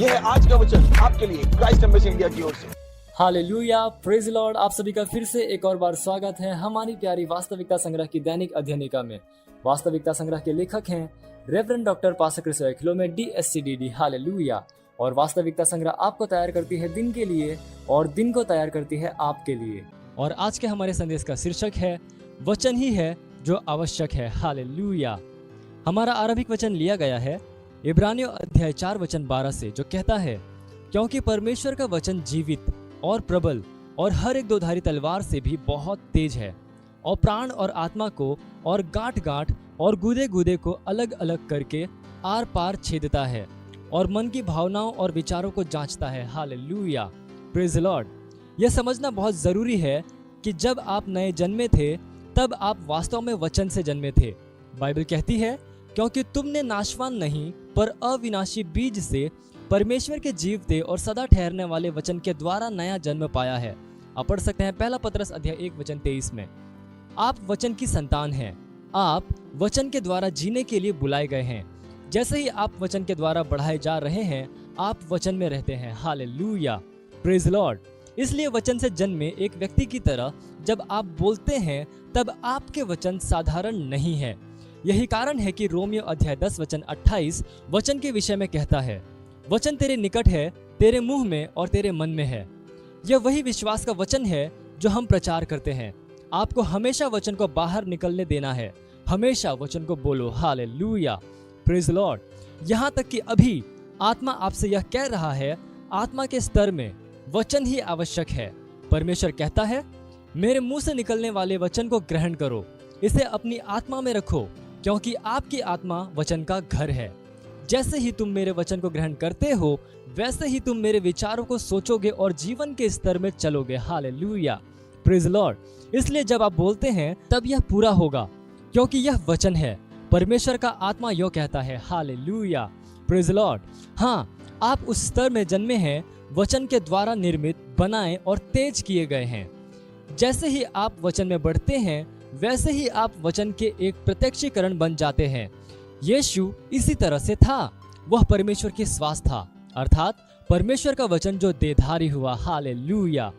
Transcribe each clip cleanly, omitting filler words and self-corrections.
यह है आज का वचन आपके लिए क्राइस्ट एम्बेसी इंडिया की ओर से। Hallelujah, praise Lord. आप सभी का फिर से एक और बार स्वागत है हमारी प्यारी वास्तविकता संग्रह की दैनिक अध्ययनिका में। वास्तविकता संग्रह के लेखक हैं reverend doctor pastor Chris Oyakhilome DSCDD। Hallelujah. और वास्तविकता संग्रह आपको तैयार करती है दिन के लिए और दिन को तैयार करती है आपके लिए। और आज के हमारे संदेश का शीर्षक है वचन ही है जो आवश्यक है। हालेलुया। हमारा आरंभिक वचन लिया गया है इब्रानियों अध्याय 4 वचन 12 से, जो कहता है, क्योंकि परमेश्वर का वचन जीवित और प्रबल और हर एक दोधारी तलवार से भी बहुत तेज है और प्राण और आत्मा को और गांठ गांठ और गूदे गूदे को अलग अलग करके आर पार छेदता है और मन की भावनाओं और विचारों को जांचता है। Hallelujah, praise Lord. यह समझना बहुत जरूरी है कि जब आप नए जन्मे थे तब आप वास्तव में वचन से जन्मे थे। बाइबल कहती है, क्योंकि तुमने नाशवान नहीं पर अविनाशी बीज से परमेश्वर के जीवते और सदा ठहरने वाले वचन के द्वारा नया जन्म पाया है। आप पढ़ सकते हैं पहला पतरस अध्याय 1 वचन 23 में। आप वचन की संतान हैं। आप वचन के द्वारा जीने के लिए बुलाए गए हैं। जैसे ही आप वचन के द्वारा बढ़ाए जा रहे हैं, आप वचन में रहते हैं। Hallelujah, praise Lord. इसलिए वचन से जन्मे एक व्यक्ति की तरह जब आप बोलते हैं तब आपके वचन साधारण नहीं है। यही कारण है कि रोमियो अध्याय 10 वचन 28 वचन के विषय में कहता है, वचन तेरे निकट है, तेरे मुंह में और तेरे मन में है। यह वही विश्वास का वचन है जो हम प्रचार करते हैं। आपको हमेशा वचन को बाहर निकलने देना है। हमेशा वचन को बोलो। Hallelujah, praise Lord. यहाँ तक कि अभी आत्मा आपसे यह कह रहा है, आत्मा के स्तर में वचन ही आवश्यक है। परमेश्वर कहता है, मेरे मुंह से निकलने वाले वचन को ग्रहण करो, इसे अपनी आत्मा में रखो, क्योंकि आपकी आत्मा वचन का घर है। जैसे ही तुम मेरे वचन को ग्रहण करते हो, वैसे ही तुम मेरे विचारों को सोचोगे और जीवन के स्तर में चलोगे। Hallelujah, praise Lord. इसलिए जब आप बोलते हैं तब यह पूरा होगा, क्योंकि यह वचन है। परमेश्वर का आत्मा यो कहता है। Hallelujah, praise Lord. हाँ, आप उस स्तर में जन्मे हैं, वचन के द्वारा निर्मित, बनाए और तेज किए गए हैं। जैसे ही आप वचन में बढ़ते हैं, वैसे ही आप वचन के एक प्रत्यक्षीकरण बन जाते हैं। यीशु इसी तरह से था। वह परमेश्वर की श्वास था, अर्थात परमेश्वर का वचन जो देहधारी हुआ। हालेलुया।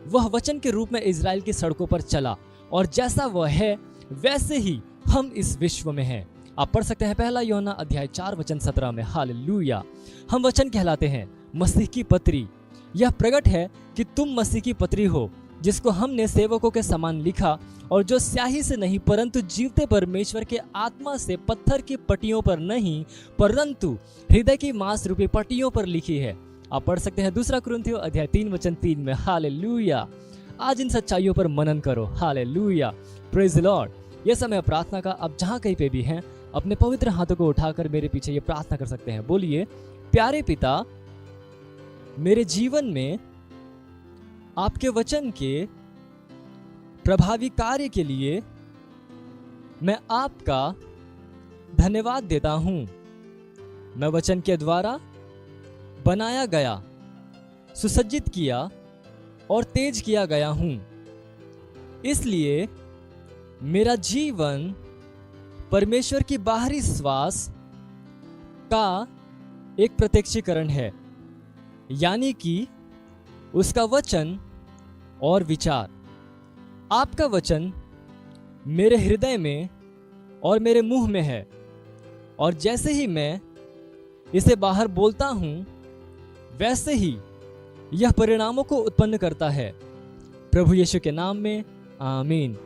वह वचन के रूप में इजराइल की सड़कों पर चला और जैसा वह है वैसे ही हम इस विश्व में हैं। आप पढ़ सकते हैं पहला यूहन्ना अध्याय 4 वचन 17 में। हालेलुया। हम वचन कहलाते हैं, मसीह की पत्री। यह प्रकट है कि तुम मसीह की पत्री हो, जिसको हमने सेवकों के समान लिखा और जो स्याही से नहीं परंतु जीवते परमेश्वर के आत्मा से पत्थर की पट्टियों पर नहीं परंतु हृदय की मांस रूपी पट्टियों पर लिखी है। आप पढ़ सकते हैं 2 कुरिन्थियों अध्याय 3 वचन 3 में। हालेलुया। आज इन सच्चाइयों पर मनन करो। Hallelujah, praise Lord. यह समय प्रार्थना का। आप जहां कहीं पे भी हैं, अपने पवित्र हाथों को उठाकर मेरे पीछे ये प्रार्थना कर सकते हैं। बोलिए, प्यारे पिता, मेरे जीवन में आपके वचन के प्रभावी कार्य के लिए मैं आपका धन्यवाद देता हूं। मैं वचन के द्वारा बनाया गया, सुसज्जित किया और तेज किया गया हूं। इसलिए मेरा जीवन परमेश्वर की बाहरी श्वास का एक प्रत्यक्षीकरण है, यानी कि उसका वचन और विचार। आपका वचन मेरे हृदय में और मेरे मुंह में है, और जैसे ही मैं इसे बाहर बोलता हूं, वैसे ही यह परिणामों को उत्पन्न करता है। प्रभु यीशु के नाम में आमीन।